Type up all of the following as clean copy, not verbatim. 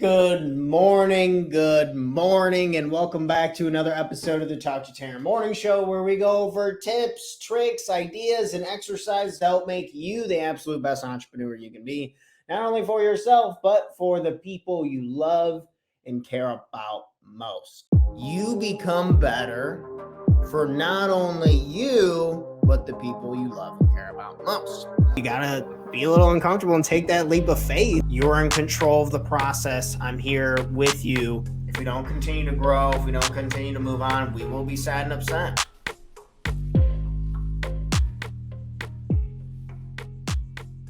Good morning, and welcome back to another episode of the Talk to Tanner Morning Show, where we go over tips, tricks, ideas, and exercises to help make you the absolute best entrepreneur you can be, not only for yourself, but for the people you love and care about most. You become better for not only you, but the people you love and care about most. You gotta be a little uncomfortable and take that leap of faith. You're in control of the process. I'm here with you. If we don't continue to grow, if we don't continue to move on, we will be sad and upset.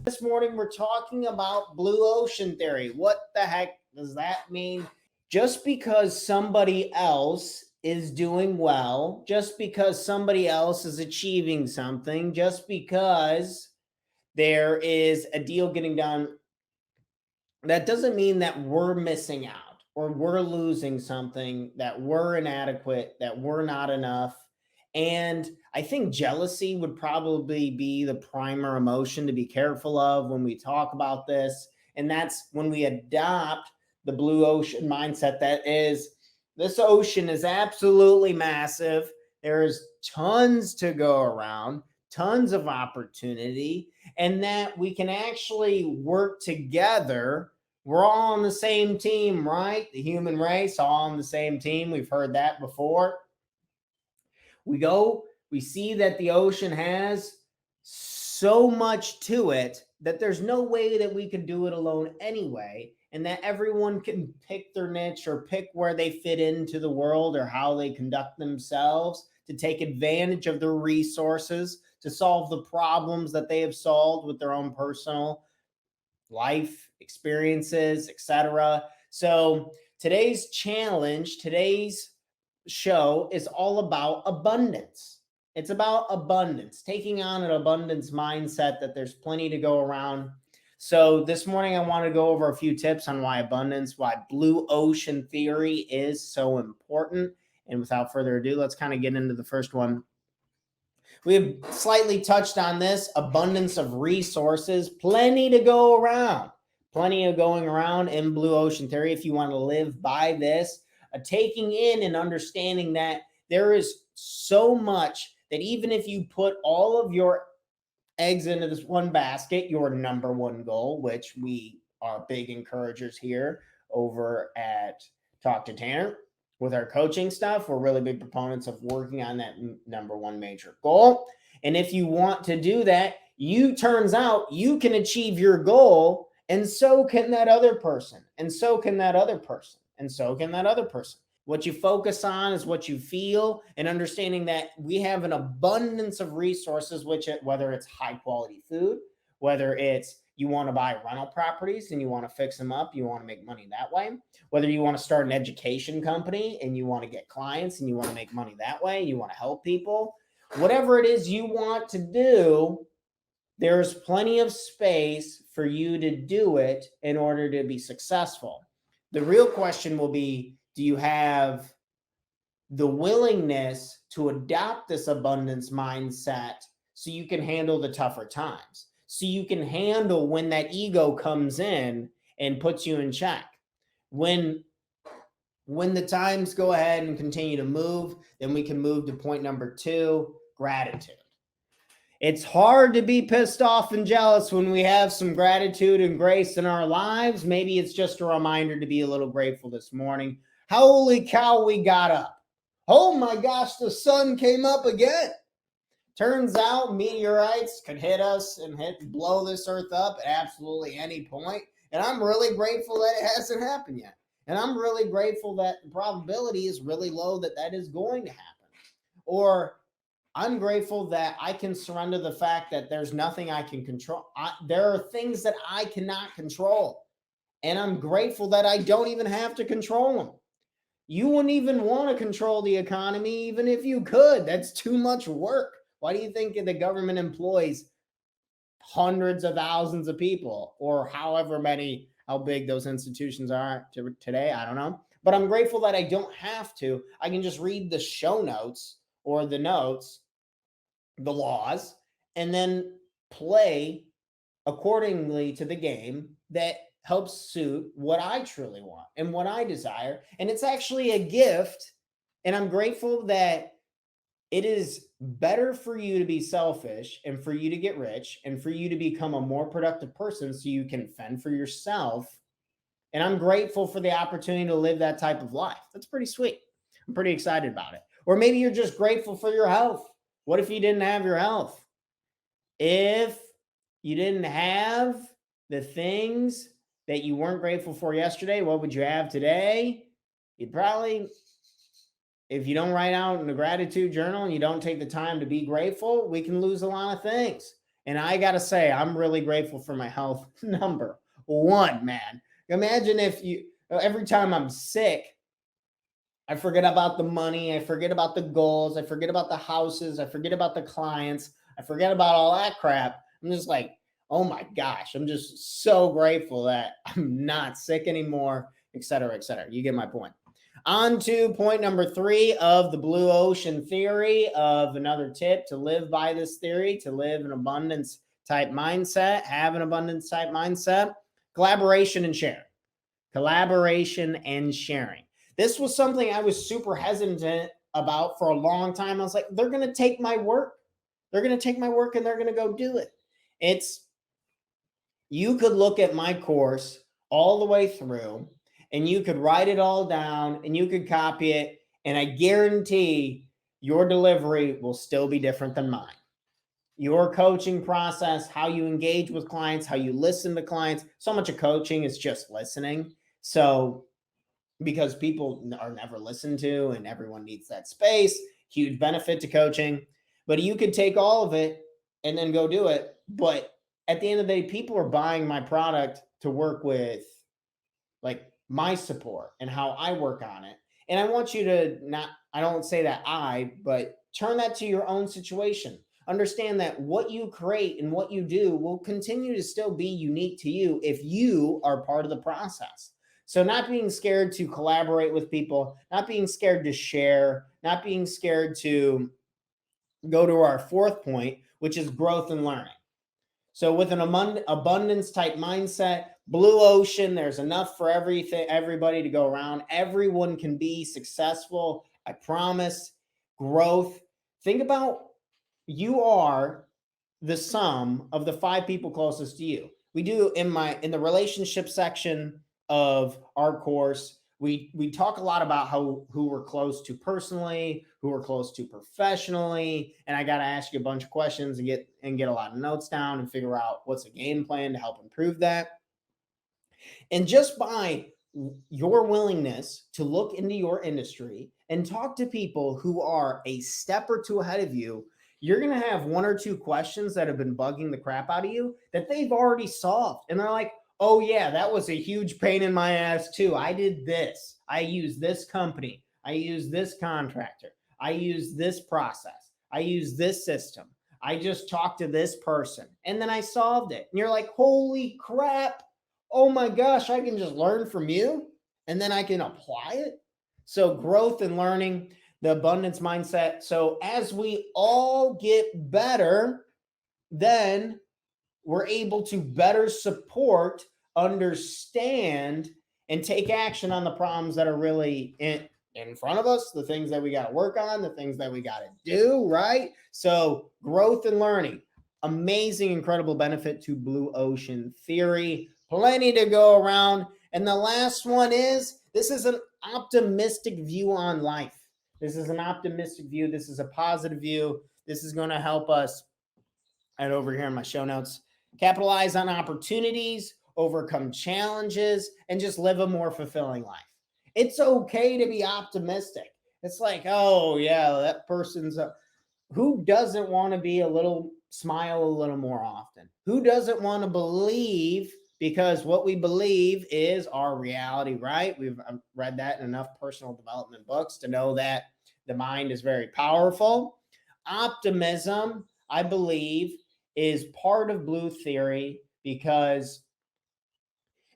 This morning, we're talking about blue ocean theory. What the heck does that mean? Just because somebody else is doing well, just because somebody else is achieving something, just because there is a deal getting done, that doesn't mean that we're missing out or we're losing something, that we're inadequate, that we're not enough. And I think jealousy would probably be the primer emotion to be careful of when we talk about this. And that's when we adopt the blue ocean mindset, that is, this ocean is absolutely massive. There's tons to go around, tons of opportunity, and that we can actually work together. We're all on the same team, right? The human race, all on the same team. We've heard that before. We see that the ocean has so much to it that there's no way that we could do it alone anyway, and that everyone can pick their niche or pick where they fit into the world or how they conduct themselves to take advantage of their resources to solve the problems that they have solved with their own personal life experiences, etc. So today's challenge, today's show is all about abundance. It's about abundance, taking on an abundance mindset that there's plenty to go around. So this morning, I want to go over a few tips on why abundance, why blue ocean theory is so important. And without further ado, let's kind of get into the first one. We have slightly touched on this: abundance of resources, plenty to go around, plenty of going around in blue ocean theory. If you want to live by this, taking in and understanding that there is so much that even if you put all of your eggs into this one basket, your number one goal, which we are big encouragers here over at Talk to Tanner with our coaching stuff, we're really big proponents of working on that number one major goal. And if you want to do that, turns out you can achieve your goal, and so can that other person, and so can that other person, and so can that other person. What you focus on is what you feel, and understanding that we have an abundance of resources, which, whether it's high quality food, whether it's you want to buy rental properties and you want to fix them up, you want to make money that way, whether you want to start an education company and you want to get clients and you want to make money that way, you want to help people, whatever it is you want to do, there's plenty of space for you to do it in order to be successful. The real question will be, do you have the willingness to adopt this abundance mindset so you can handle the tougher times? So you can handle when that ego comes in and puts you in check. When the times go ahead and continue to move, then we can move to point number 2, gratitude. It's hard to be pissed off and jealous when we have some gratitude and grace in our lives. Maybe it's just a reminder to be a little grateful this morning. Holy cow, we got up. Oh my gosh, the sun came up again. Turns out meteorites could hit us and blow this earth up at absolutely any point. And I'm really grateful that it hasn't happened yet. And I'm really grateful that the probability is really low that that is going to happen. Or I'm grateful that I can surrender the fact that there's nothing I can control. There are things that I cannot control. And I'm grateful that I don't even have to control them. You wouldn't even want to control the economy, even if you could. That's too much work. Why do you think the government employs hundreds of thousands of people, or however many, how big those institutions are today? I don't know. But I'm grateful that I don't have to. I can just read the show notes or the notes, the laws, and then play accordingly to the game that helps suit what I truly want and what I desire. And it's actually a gift. And I'm grateful that it is better for you to be selfish and for you to get rich and for you to become a more productive person so you can fend for yourself. And I'm grateful for the opportunity to live that type of life. That's pretty sweet. I'm pretty excited about it. Or maybe you're just grateful for your health. What if you didn't have your health? If you didn't have the things that you weren't grateful for yesterday, what would you have today? You'd probably, if you don't write out in a gratitude journal and you don't take the time to be grateful, we can lose a lot of things. And I got to say, I'm really grateful for my health. Number one, man. Imagine if every time I'm sick, I forget about the money, I forget about the goals, I forget about the houses, I forget about the clients, I forget about all that crap. I'm just like, oh my gosh, I'm just so grateful that I'm not sick anymore, et cetera, et cetera. You get my point. On to point number 3 of the blue ocean theory, of another tip to live by this theory, to live an abundance type mindset, have an abundance type mindset: collaboration and sharing. Collaboration and sharing. This was something I was super hesitant about for a long time. I was like, they're going to take my work. They're going to take my work and they're going to go do it. You could look at my course all the way through and you could write it all down and you could copy it. And I guarantee your delivery will still be different than mine. Your coaching process, how you engage with clients, how you listen to clients. So much of coaching is just listening. So, because people are never listened to and everyone needs that space, huge benefit to coaching. But you could take all of it and then go do it. But at the end of the day, people are buying my product to work with, like, my support and how I work on it. And I want you to not, I don't say that but turn that to your own situation. Understand that what you create and what you do will continue to still be unique to you if you are part of the process. So, not being scared to collaborate with people, not being scared to share, not being scared to go to our 4th point, which is growth and learning. So, with an abundance type mindset, blue ocean, there's enough for everybody to go around. Everyone can be successful. I promise. Growth. Think about, you are the sum of the 5 people closest to you. We do in the relationship section of our course, we talk a lot about who we're close to personally, who we're close to professionally, and I got to ask you a bunch of questions and get a lot of notes down and figure out what's a game plan to help improve that. And just by your willingness to look into your industry and talk to people who are a step or 2 ahead of you, you're going to have 1 or 2 questions that have been bugging the crap out of you that they've already solved. And they're like, oh yeah, that was a huge pain in my ass too. I did this. I used this company. I used this contractor. I used this process. I used this system. I just talked to this person and then I solved it. And you're like, holy crap. Oh my gosh, I can just learn from you and then I can apply it. So, growth and learning, the abundance mindset. So, as we all get better, then we're able to better support, understand, and take action on the problems that are really in front of us, the things that we got to work on, the things that we got to do, right? So, growth and learning, amazing, incredible benefit to blue ocean theory. Plenty to go around. And the last one is, this is an optimistic view on life. This is an optimistic view. This is a positive view. This is going to help us, and over here in my show notes, capitalize on opportunities, overcome challenges, and just live a more fulfilling life. It's okay to be optimistic. It's like, oh yeah, that person's who doesn't want to be smile a little more often? Who doesn't want to believe? Because what we believe is our reality, right? We've read that in enough personal development books to know that the mind is very powerful. Optimism, I believe, is part of blue theory because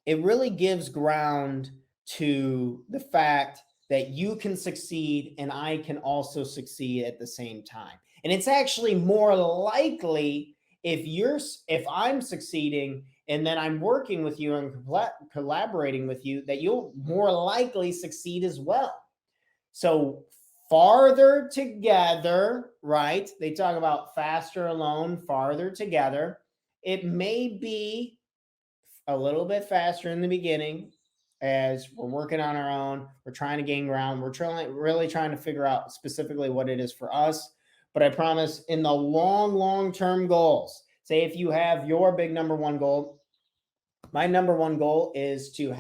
it really gives ground to the fact that you can succeed and I can also succeed at the same time. And it's actually more likely if I'm succeeding and then I'm working with you and collaborating with you, that you'll more likely succeed as well. So farther together, right? They talk about faster alone, farther together. It may be a little bit faster in the beginning as we're working on our own. We're trying to gain ground. We're really trying to figure out specifically what it is for us. But I promise, in the long term goals, say if you have your big number one goal, my number one goal is to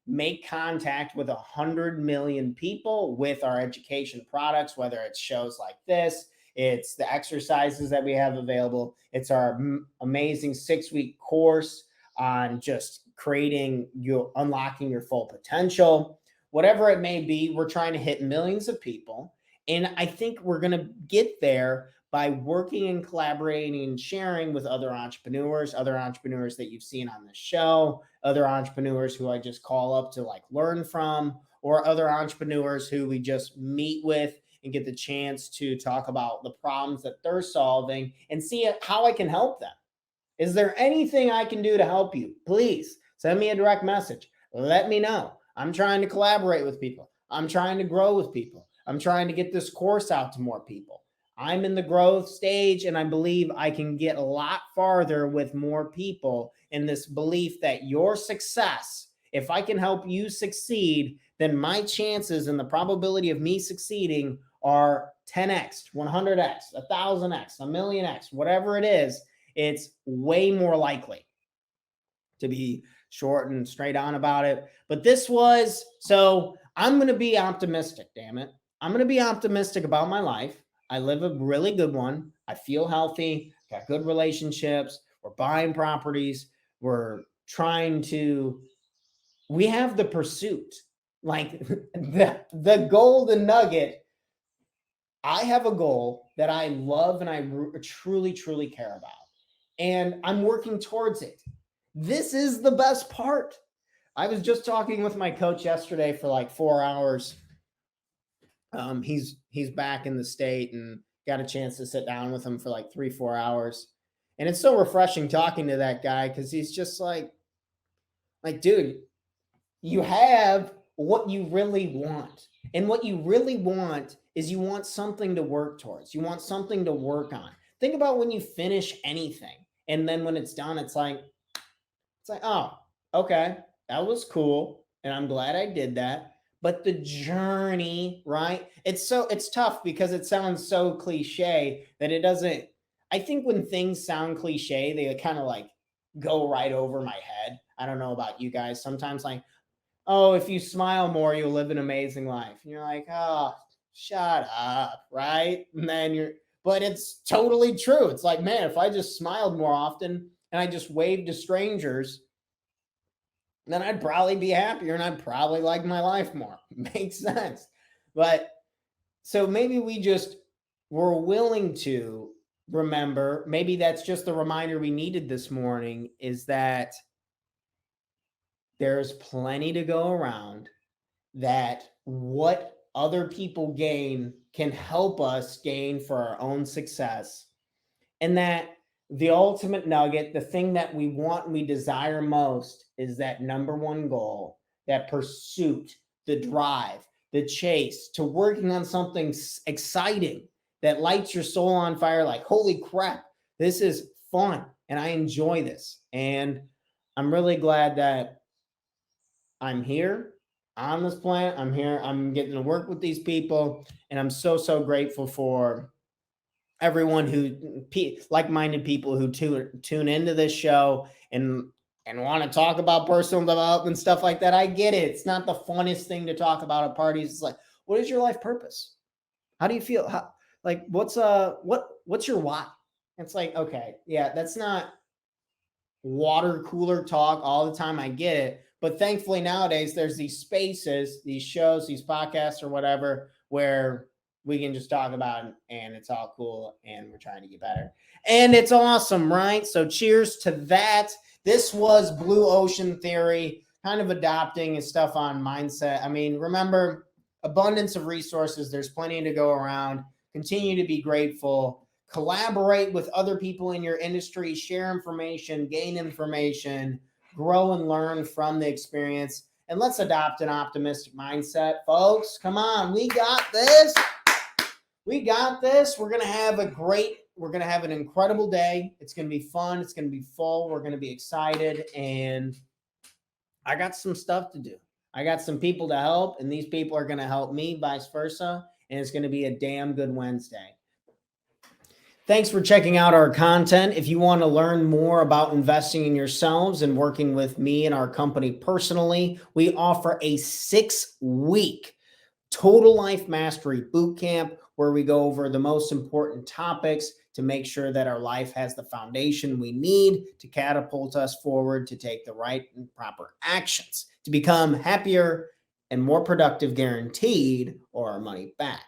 make contact with 100 million people with our education products, whether it's shows like this, it's the exercises that we have available, it's our amazing 6-week course on just unlocking your full potential, whatever it may be. We're trying to hit millions of people. And I think we're going to get there by working and collaborating and sharing with other entrepreneurs that you've seen on the show, other entrepreneurs who I just call up to like learn from, or other entrepreneurs who we just meet with and get the chance to talk about the problems that they're solving and see how I can help them. Is there anything I can do to help you? Please send me a direct message. Let me know. I'm trying to collaborate with people. I'm trying to grow with people. I'm trying to get this course out to more people. I'm in the growth stage, and I believe I can get a lot farther with more people in this belief that your success, if I can help you succeed, then my chances and the probability of me succeeding are 10x, 100x, 1,000x, 1,000,000x, whatever it is. It's way more likely, to be short and straight on about it. But so I'm going to be optimistic, damn it. I'm going to be optimistic about my life. I live a really good one. I feel healthy, got good relationships. We're buying properties. We have the pursuit, like the golden nugget. I have a goal that I love and I truly care about. And I'm working towards it. This is the best part. I was just talking with my coach yesterday for like 4 hours. He's back in the state, and got a chance to sit down with him for like 3-4 hours. And it's so refreshing talking to that guy, because he's just like, dude, you have what you really want. And what you really want is you want something to work towards. You want something to work on. Think about when you finish anything, and then when it's done, it's like, oh, okay, that was cool, and I'm glad I did that. But the journey, right? It's tough because it sounds so cliche that it doesn't. I think when things sound cliche, they kind of like go right over my head. I don't know about you guys. Sometimes like, oh, if you smile more, you'll live an amazing life. And you're like, oh, shut up, right? And then but it's totally true. It's like, man, if I just smiled more often and I just waved to strangers, then I'd probably be happier and I'd probably like my life more. Makes sense. But so maybe we're willing to remember, maybe that's just the reminder we needed this morning, is that there's plenty to go around, that what other people gain can help us gain for our own success, and that the ultimate nugget, the thing that we want and we desire most, is that number one goal, that pursuit, the drive, the chase to working on something exciting that lights your soul on fire. Like, holy crap, this is fun and I enjoy this. And I'm really glad that I'm here on this planet. I'm here. I'm getting to work with these people, and I'm so grateful for everyone who like-minded people who tune into this show and want to talk about personal development, stuff like that. I get it. It's not the funnest thing to talk about at parties. It's like, what is your life purpose? How do you feel? What's your why? It's like, okay, yeah, that's not water cooler talk all the time. I get it. But thankfully nowadays there's these spaces, these shows, these podcasts or whatever, where we can just talk about it and it's all cool and we're trying to get better. And it's awesome, right? So cheers to that. This was Blue Ocean Theory, kind of adopting and stuff on mindset. I mean, remember, abundance of resources. There's plenty to go around. Continue to be grateful. collaborate with other people in your industry, share information, gain information, grow and learn from the experience. And let's adopt an optimistic mindset, folks. Come on, we got this. We got this. We're going to have an incredible day. It's going to be fun. It's going to be full. We're going to be excited. And I got some stuff to do. I got some people to help, and these people are going to help me, vice versa. And it's going to be a damn good Wednesday. Thanks for checking out our content. If you want to learn more about investing in yourselves and working with me and our company personally, we offer a 6-week Total Life Mastery Bootcamp where we go over the most important topics to make sure that our life has the foundation we need to catapult us forward to take the right and proper actions to become happier and more productive, guaranteed, or our money back.